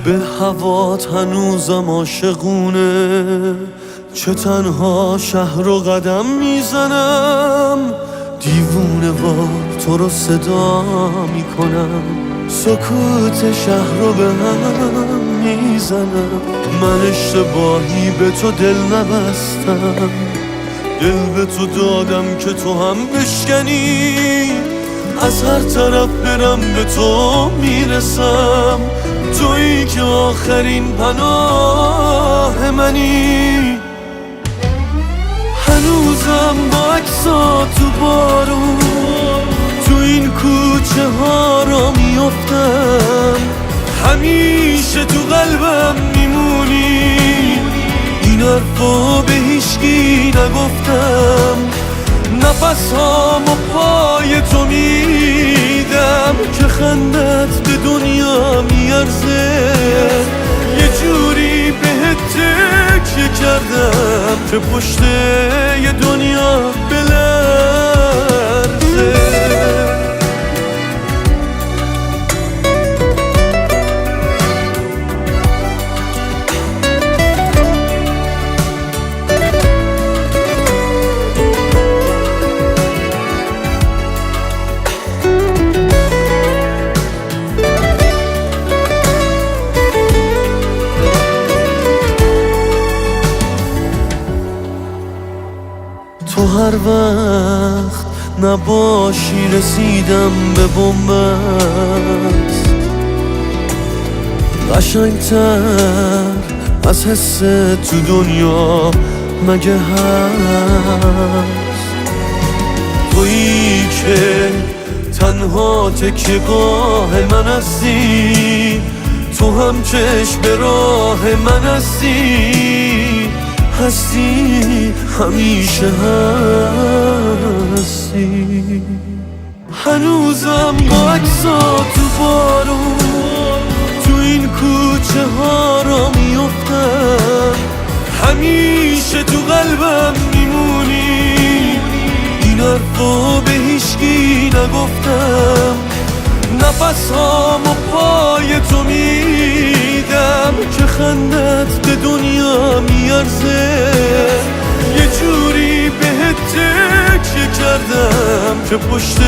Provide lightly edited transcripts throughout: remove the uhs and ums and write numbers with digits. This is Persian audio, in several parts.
به هوات هنوزم عاشقونه، چه تنها شهر رو قدم میزنم، دیوونه وار تو رو صدا میکنم، سکوت شهر رو به هم میزنم. من اشتباهی به تو دل نبستم، دل به تو دادم که تو هم بشکنی، از هر طرف برم به تو میرسم، تویی که آخرین پناه منی. هنوزم با عکسات تو بارون تو این کوچه ها را میافتم، همیشه تو قلبم میمونی، این حرفا به هیچکی نگفتم، نفس هامو پای تو میدم که خندت به دنیا میارزه، یه جوری بهت تکیه کردم که پشت یه دنیا بلرزه. تو هر وقت نباشی رسیدم به بنبست، قشنگتر از حس تو دنیا مگه هست؟ تویی که تنها تکیه‌گاه من هستی، تو هم چشم به راه من هستی، همیشه هستی. هنوزم با عکسات تو بارون تو این کوچه ها را میافتم، همیشه تو قلبم میمونی، این حرفا به هیچکی نگفتم، نفس هامو پای تو میدم که خندت به دنیا میارزه، یه جوری بهت تکیه کردم که پشت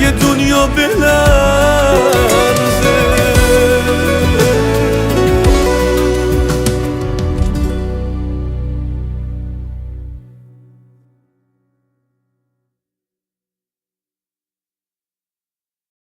یه دنیا بلرزه.